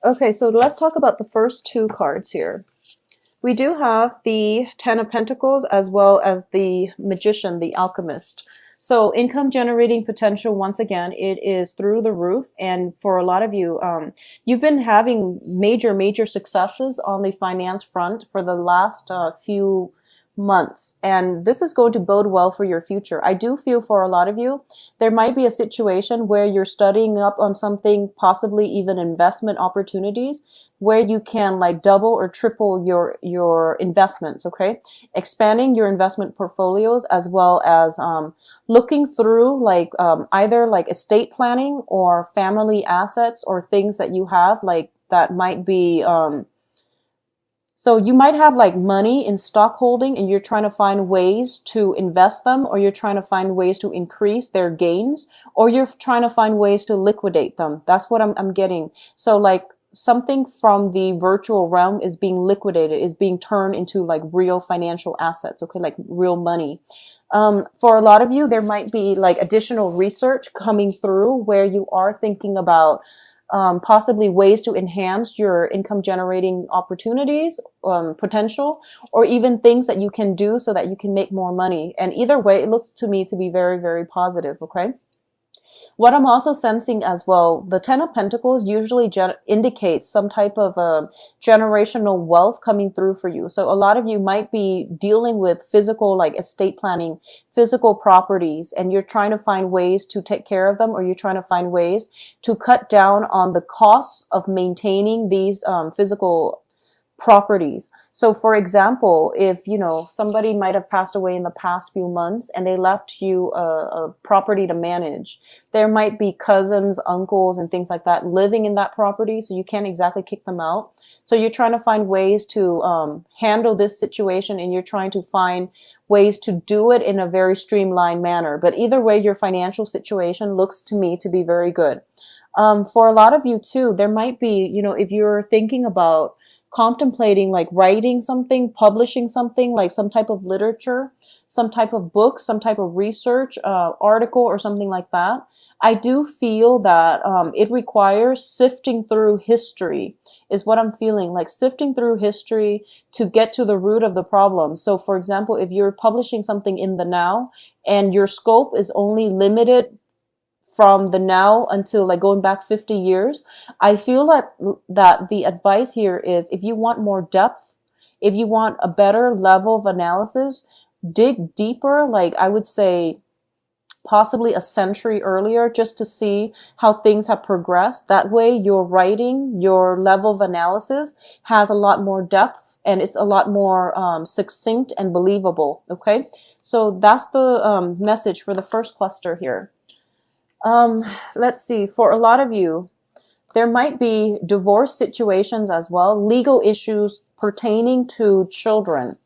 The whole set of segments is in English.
Okay, so let's talk about the first two cards here. We do have the Ten of Pentacles as well as the Magician, the Alchemist. So income generating potential, once again, it is through the roof. And for a lot of you, you've been having major successes on the finance front for the last few months. And this is going to bode well for your future. I do feel for a lot of you, there might be a situation where you're studying up on something, possibly even investment opportunities, where you can like double or triple your investments, okay? Expanding your investment portfolios, as well as looking through like either like estate planning or family assets or things that you have like that might be so you might have like money in stock holding and you're trying to find ways to invest them, or you're trying to find ways to increase their gains, or you're trying to find ways to liquidate them. That's what I'm getting. So like something from the virtual realm is being liquidated, is being turned into like real financial assets, okay, like real money. For a lot of you, there might be like additional research coming through where you are thinking about possibly ways to enhance your income generating opportunities, potential, or even things that you can do so that you can make more money. And either way, it looks to me to be very positive, okay? What I'm also sensing as well, the Ten of Pentacles usually indicates some type of generational wealth coming through for you. So a lot of you might be dealing with physical, like estate planning, physical properties, and you're trying to find ways to take care of them, or you're trying to find ways to cut down on the costs of maintaining these physical properties. So for example, if, you know, somebody might have passed away in the past few months and they left you a property to manage, there might be cousins, uncles, and things like that living in that property. So you can't exactly kick them out. So you're trying to find ways to handle this situation, and you're trying to find ways to do it in a very streamlined manner. But either way, your financial situation looks to me to be very good. For a lot of you too, there might be, you know, if you're thinking about contemplating like writing something, publishing something, like some type of literature, some type of book, some type of research article or something like that, I do feel that it requires sifting through history is what I'm feeling, like sifting through history to get to the root of the problem. So for example, if you're publishing something in the now and your scope is only limited from the now until like going back 50 years, I feel that the advice here is, if you want more depth, if you want a better level of analysis, dig deeper, like I would say possibly a century earlier, just to see how things have progressed. That way your writing, your level of analysis has a lot more depth, and it's a lot more succinct and believable, okay? So that's the message for the first cluster here. Let's see, for a lot of you, there might be divorce situations as well, legal issues pertaining to children.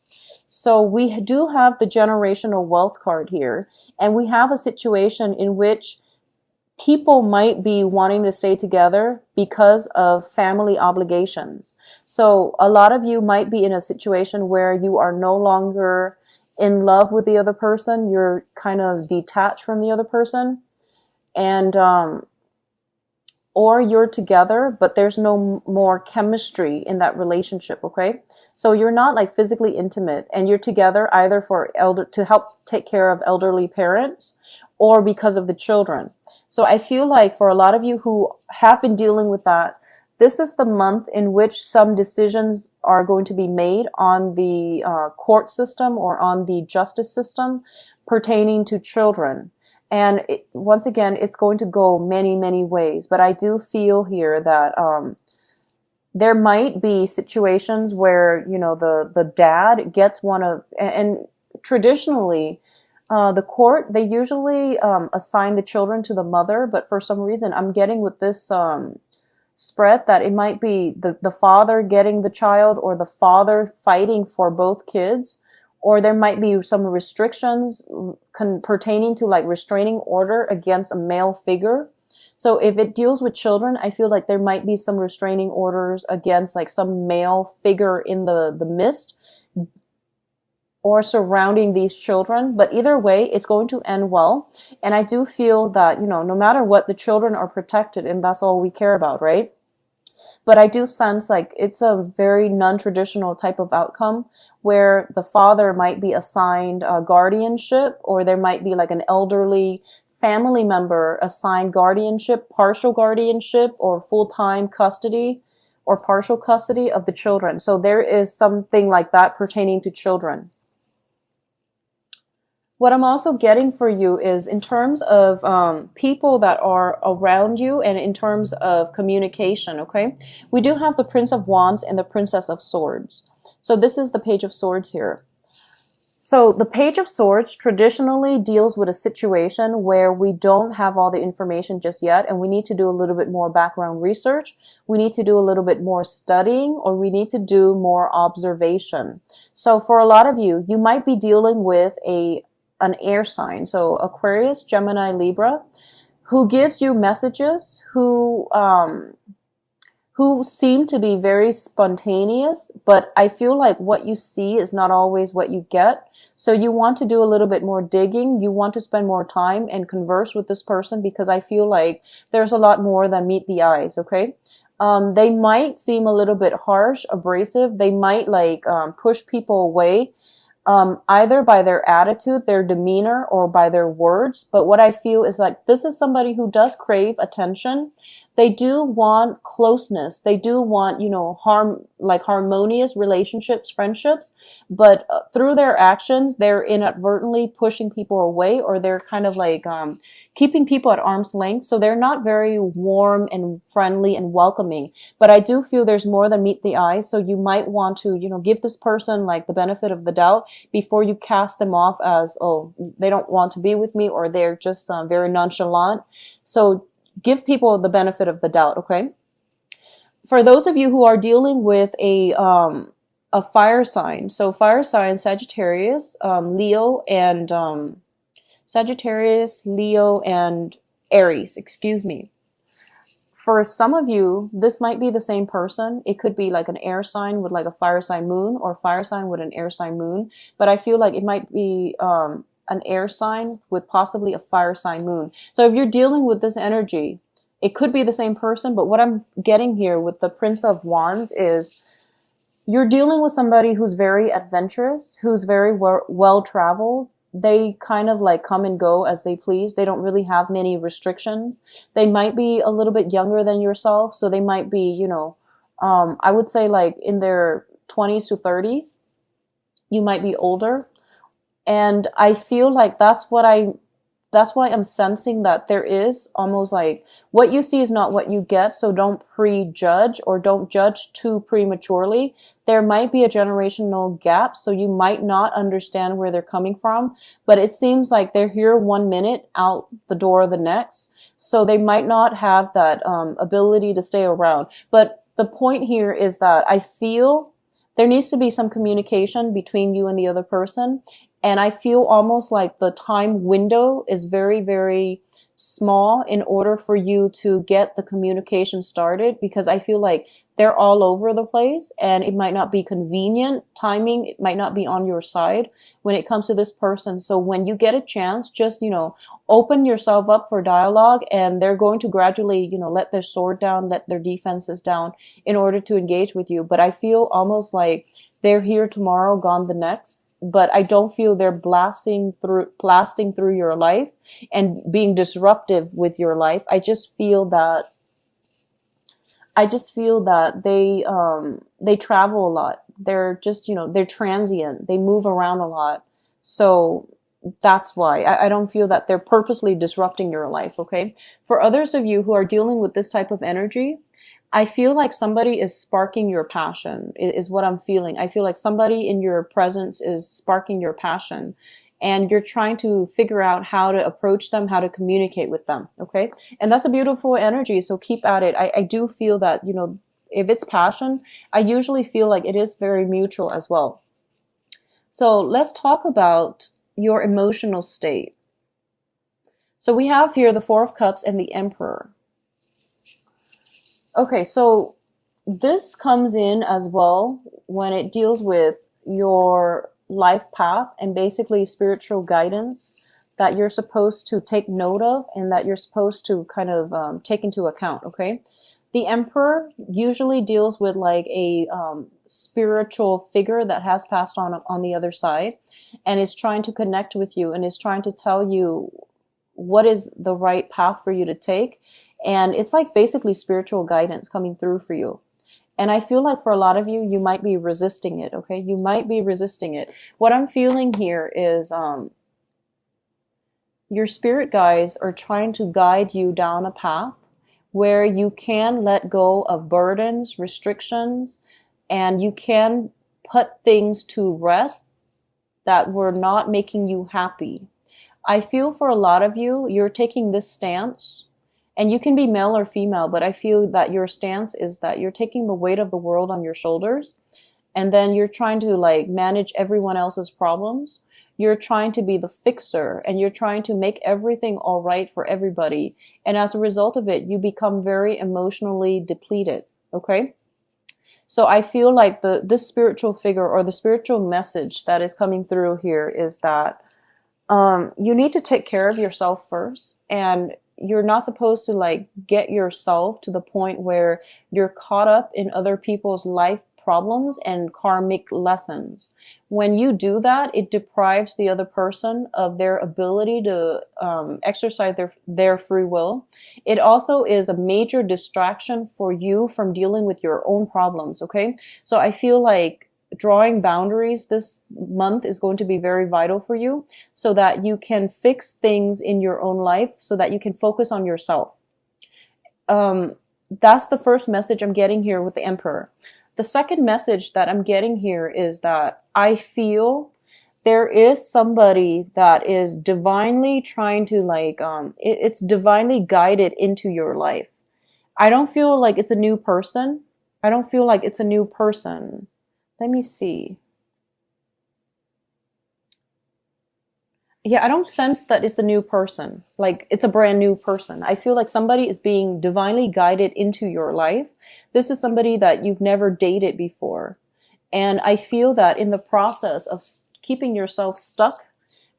So we do have the generational wealth card here, and we have a situation in which people might be wanting to stay together because of family obligations. So a lot of you might be in a situation where you are no longer in love with the other person, you're kind of detached from the other person. And or you're together, but there's no more chemistry in that relationship, okay? So you're not like physically intimate, and you're together either to help take care of elderly parents or because of the children. So I feel like for a lot of you who have been dealing with that, this is the month in which some decisions are going to be made on the court system or on the justice system pertaining to children. And once again, it's going to go many ways. But I do feel here that there might be situations where, you know, the dad gets one of, and traditionally, the court, they usually assign the children to the mother. But for some reason, I'm getting with this spread that it might be the father getting the child, or the father fighting for both kids. Or there might be some restrictions pertaining to like restraining order against a male figure. So if it deals with children, I feel like there might be some restraining orders against like some male figure in the midst or surrounding these children. But either way, it's going to end well. And I do feel that, you know, no matter what, the children are protected, and that's all we care about, right? But I do sense like it's a very non-traditional type of outcome where the father might be assigned guardianship, or there might be like an elderly family member assigned guardianship, partial guardianship, or full-time custody or partial custody of the children. So there is something like that pertaining to children. What I'm also getting for you is in terms of people that are around you and in terms of communication, okay? We do have the Prince of Wands and the Princess of Swords. So this is the Page of Swords here. So the Page of Swords traditionally deals with a situation where we don't have all the information just yet, and we need to do a little bit more background research. We need to do a little bit more studying, or we need to do more observation. So for a lot of you, you might be dealing with an air sign, so Aquarius, Gemini, Libra, who gives you messages, who seem to be very spontaneous, but I feel like what you see is not always what you get. So you want to do a little bit more digging. You want to spend more time and converse with this person, because I feel like there's a lot more than meet the eyes, okay? They might seem a little bit harsh, abrasive. They might like push people away. Either by their attitude, their demeanor, or by their words. But what I feel is like this is somebody who does crave attention. They do want closeness. They do want, harmonious relationships, friendships. But through their actions, they're inadvertently pushing people away, or they're kind of like keeping people at arm's length. So they're not very warm and friendly and welcoming. But I do feel there's more than meet the eye. So you might want to, give this person like the benefit of the doubt before you cast them off as, oh, they don't want to be with me, or they're just very nonchalant. So give people the benefit of the doubt, okay? For those of you who are dealing with a fire sign, so fire sign, Sagittarius, Leo, and Aries, excuse me. For some of you, this might be the same person. It could be like an air sign with like a fire sign moon, or fire sign with an air sign moon. But I feel like it might be an air sign with possibly a fire sign moon. So if you're dealing with this energy, it could be the same person. But what I'm getting here with the Prince of Wands is you're dealing with somebody who's very adventurous, who's very well-traveled. They kind of like come and go as they please. They don't really have many restrictions. They might be a little bit younger than yourself. So they might be, I would say like in their 20s to 30s. You might be older. And I feel like that's why I'm sensing that there is almost like what you see is not what you get. So don't prejudge, or don't judge too prematurely. There might be a generational gap. So you might not understand where they're coming from, but it seems like they're here 1 minute, out the door the next. So they might not have that ability to stay around. But the point here is that I feel there needs to be some communication between you and the other person. And I feel almost like the time window is very, very small in order for you to get the communication started, because I feel like they're all over the place and it might not be convenient. Timing, it might not be on your side when it comes to this person. So when you get a chance, just, open yourself up for dialogue, and they're going to gradually, let their sword down, let their defenses down in order to engage with you. But I feel almost like they're here tomorrow, gone the next. But I don't feel they're blasting through your life and being disruptive with your life. I just feel that they travel a lot. They're just, they're transient. They move around a lot. So that's why I don't feel that they're purposely disrupting your life. Okay. For others of you who are dealing with this type of energy, I feel like somebody is sparking your passion, is what I'm feeling. I feel like somebody in your presence is sparking your passion, and you're trying to figure out how to approach them, how to communicate with them. Okay. And that's a beautiful energy. So keep at it. I do feel that, if it's passion, I usually feel like it is very mutual as well. So let's talk about your emotional state. So we have here the Four of Cups and the Emperor. Okay, so this comes in as well when it deals with your life path and basically spiritual guidance that you're supposed to take note of and that you're supposed to kind of take into account, okay? The Emperor usually deals with like a spiritual figure that has passed on the other side and is trying to connect with you and is trying to tell you what is the right path for you to take. And it's like basically spiritual guidance coming through for you. And I feel like for a lot of you, you might be resisting it, okay? You might be resisting it. What I'm feeling here is your spirit guides are trying to guide you down a path where you can let go of burdens, restrictions, and you can put things to rest that were not making you happy. I feel for a lot of you, you're taking this stance, and you can be male or female, but I feel that your stance is that you're taking the weight of the world on your shoulders, and then you're trying to like manage everyone else's problems. You're trying to be the fixer, and you're trying to make everything all right for everybody. And as a result of it, you become very emotionally depleted. Okay? So I feel like this spiritual figure or the spiritual message that is coming through here is that you need to take care of yourself first, and you're not supposed to like get yourself to the point where you're caught up in other people's life problems and karmic lessons. When you do that, it deprives the other person of their ability to exercise their free will. It also is a major distraction for you from dealing with your own problems, okay? So I feel like drawing boundaries this month is going to be very vital for you so that you can fix things in your own life so that you can focus on yourself. That's the first message I'm getting here with the Emperor. The second message that I'm getting here is that I feel there is somebody that is divinely trying to like, it's divinely guided into your life. I don't feel like it's a new person. I don't feel like it's a new person. Let me see. Yeah, I don't sense that it's a new person. Like it's a brand new person. I feel like somebody is being divinely guided into your life. This is somebody that you've never dated before. And I feel that in the process of keeping yourself stuck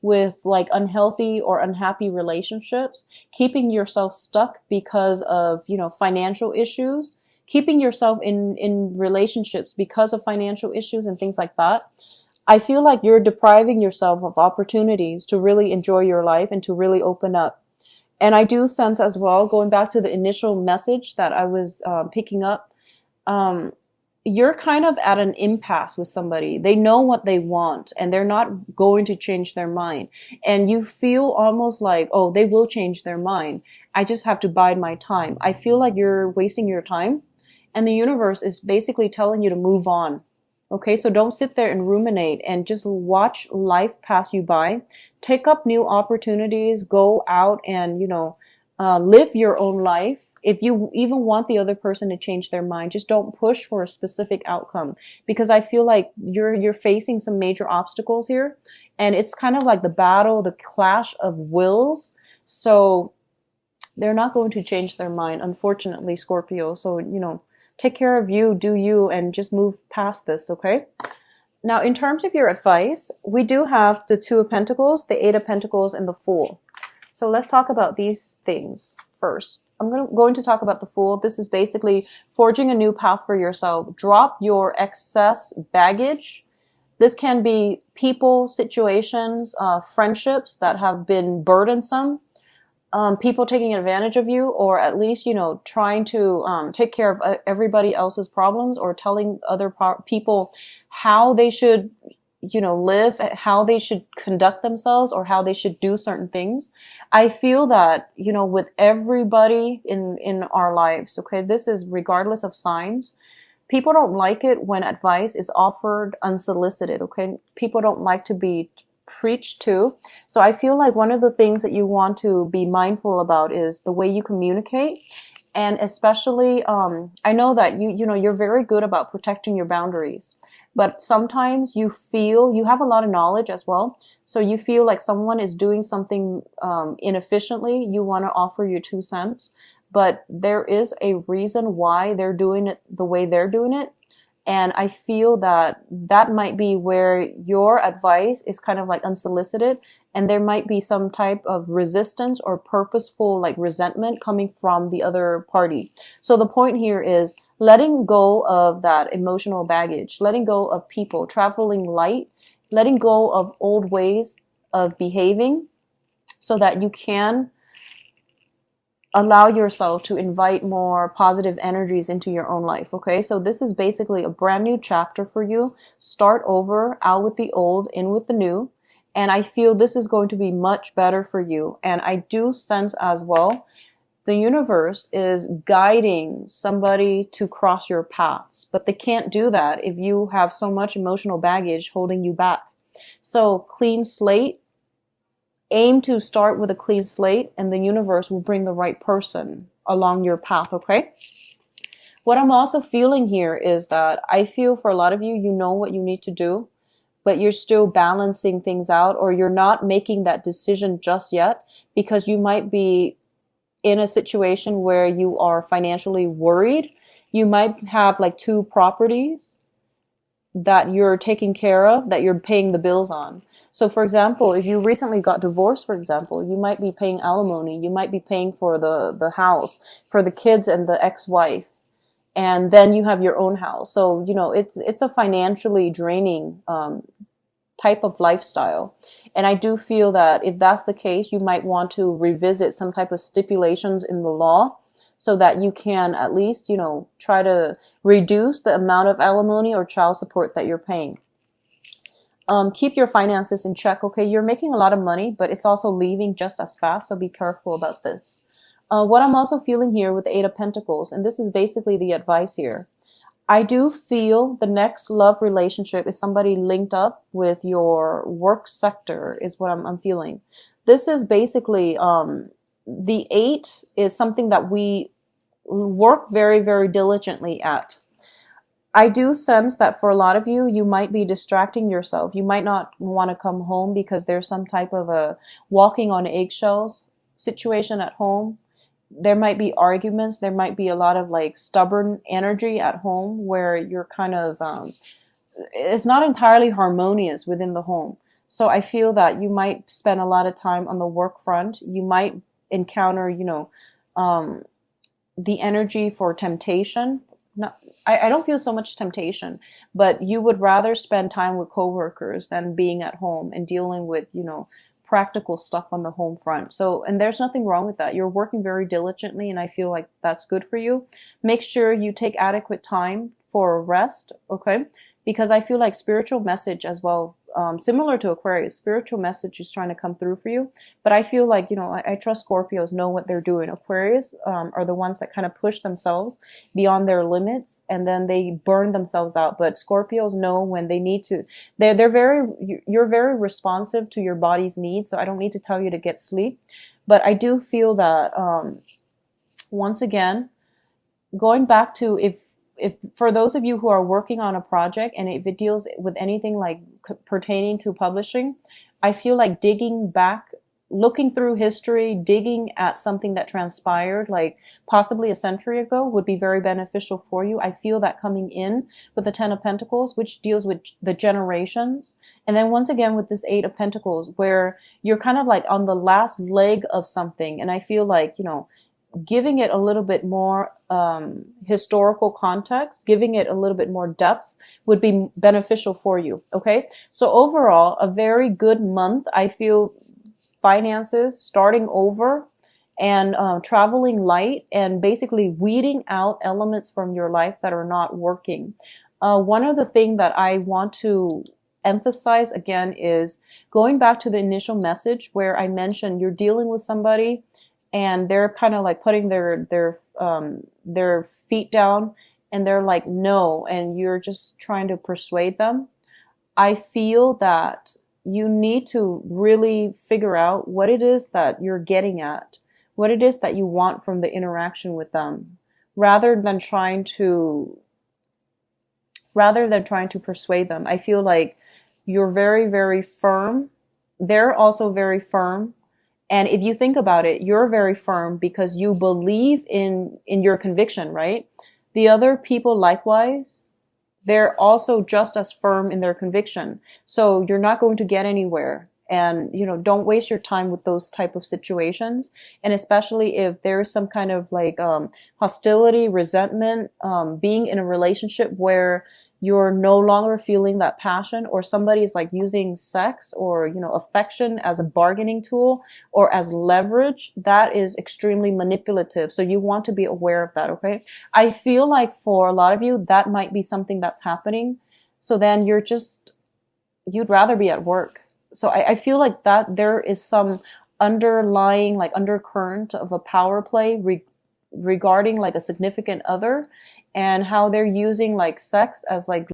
with like unhealthy or unhappy relationships, keeping yourself stuck because of, financial issues, keeping yourself in relationships because of financial issues and things like that, I feel like you're depriving yourself of opportunities to really enjoy your life and to really open up. And I do sense as well, going back to the initial message that I was picking up, you're kind of at an impasse with somebody. They know what they want and they're not going to change their mind. And you feel almost like, oh, they will change their mind. I just have to bide my time. I feel like you're wasting your time. And the universe is basically telling you to move on. Okay, so don't sit there and ruminate and just watch life pass you by. Take up new opportunities, go out and, live your own life. If you even want the other person to change their mind, just don't push for a specific outcome because I feel like you're facing some major obstacles here and it's kind of like the clash of wills. So they're not going to change their mind, unfortunately, Scorpio. So, take care of you, do you, and just move past this, okay? Now, in terms of your advice, we do have the Two of Pentacles, the Eight of Pentacles, and the Fool. So let's talk about these things first. I'm going to talk about the Fool. This is basically forging a new path for yourself. Drop your excess baggage. This can be people, situations, friendships that have been burdensome. People taking advantage of you, or at least, trying to take care of everybody else's problems, or telling other people how they should, live, how they should conduct themselves, or how they should do certain things. I feel that, with everybody in our lives, okay, this is regardless of signs. People don't like it when advice is offered unsolicited, okay? People don't like to be preach to. So I feel like one of the things that you want to be mindful about is the way you communicate. And especially, I know that you're very good about protecting your boundaries, but sometimes you feel you have a lot of knowledge as well. So you feel like someone is doing something inefficiently. You want to offer your 2 cents, but there is a reason why they're doing it the way they're doing it. And I feel that might be where your advice is kind of like unsolicited and there might be some type of resistance or purposeful like resentment coming from the other party. So the point here is letting go of that emotional baggage, letting go of people, traveling light, letting go of old ways of behaving so that you can allow yourself to invite more positive energies into your own life. Okay, so this is basically a brand new chapter for you. Start over, out with the old, in with the new. And I feel this is going to be much better for you. And I do sense as well, the universe is guiding somebody to cross your paths, but they can't do that if you have so much emotional baggage holding you back. So clean slate. Aim to start with a clean slate, and the universe will bring the right person along your path, okay? What I'm also feeling here is that I feel for a lot of you, you know what you need to do, but you're still balancing things out, or you're not making that decision just yet because you might be in a situation where you are financially worried. You might have like 2 properties that you're taking care of, that you're paying the bills on. So for example, if you recently got divorced, for example, you might be paying alimony, you might be paying for the house, for the kids and the ex-wife, and then you have your own house. So, you know, it's a financially draining type of lifestyle. And I do feel that if that's the case, you might want to revisit some type of stipulations in the law so that you can at least, you know, try to reduce the amount of alimony or child support that you're paying. Keep your finances in check, okay? You're making a lot of money, but it's also leaving just as fast, so be careful about this. What I'm also feeling here with the 8 of Pentacles, and this is basically the advice here, I do feel the next love relationship is somebody linked up with your work sector, is what I'm feeling. This is basically, the 8 is something that we work very, very diligently at. I do sense that for a lot of you, you might be distracting yourself. You might not want to come home because there's some type of a walking on eggshells situation at home. There might be arguments. There might be a lot of like stubborn energy at home where you're kind of, it's not entirely harmonious within the home. So I feel that you might spend a lot of time on the work front. You might encounter, you know, the energy for temptation. I don't feel so much temptation, but you would rather spend time with coworkers than being at home and dealing with, you know, practical stuff on the home front. So, and there's nothing wrong with that. You're working very diligently, and I feel like that's good for you. Make sure you take adequate time for rest, okay? Because I feel like spiritual message as well, similar to Aquarius, spiritual message is trying to come through for you. But I feel like, you know, I trust Scorpios know what they're doing. Aquarius are the ones that kind of push themselves beyond their limits, and then they burn themselves out. But Scorpios know when they need to. You're very responsive to your body's needs, so I don't need to tell you to get sleep. But I do feel that, once again, going back to if for those of you who are working on a project and if it deals with anything like pertaining to publishing, I feel like digging back, looking through history, digging at something that transpired like possibly a century ago would be very beneficial for you. I feel that coming in with the 10 of Pentacles, which deals with the generations. And then once again with this 8 of Pentacles, where you're kind of like on the last leg of something. And I feel like, you know, giving it a little bit more historical context, giving it a little bit more depth would be beneficial for you, okay? So overall, a very good month. I feel finances, starting over, and traveling light, and basically weeding out elements from your life that are not working. One of the things that I want to emphasize again is going back to the initial message where I mentioned you're dealing with somebody and they're kind of like putting their feet down and they're like, no, and you're just trying to persuade them. I feel that you need to really figure out what it is that you're getting at, what it is that you want from the interaction with them, rather than trying to persuade them. I feel like you're very, very firm. They're also very firm. And if you think about it, you're very firm because you believe in your conviction, right? The other people likewise, they're also just as firm in their conviction. So you're not going to get anywhere. And don't waste your time with those type of situations. And especially if there is some kind of like hostility, resentment, being in a relationship where you're no longer feeling that passion, or somebody's like using sex or affection as a bargaining tool or as leverage, that is extremely manipulative. So you want to be aware of that. Okay, I feel like for a lot of you that might be something that's happening. So then you'd rather be at work. So I feel like that there is some underlying like undercurrent of a power play regarding like a significant other, and how they're using like sex as like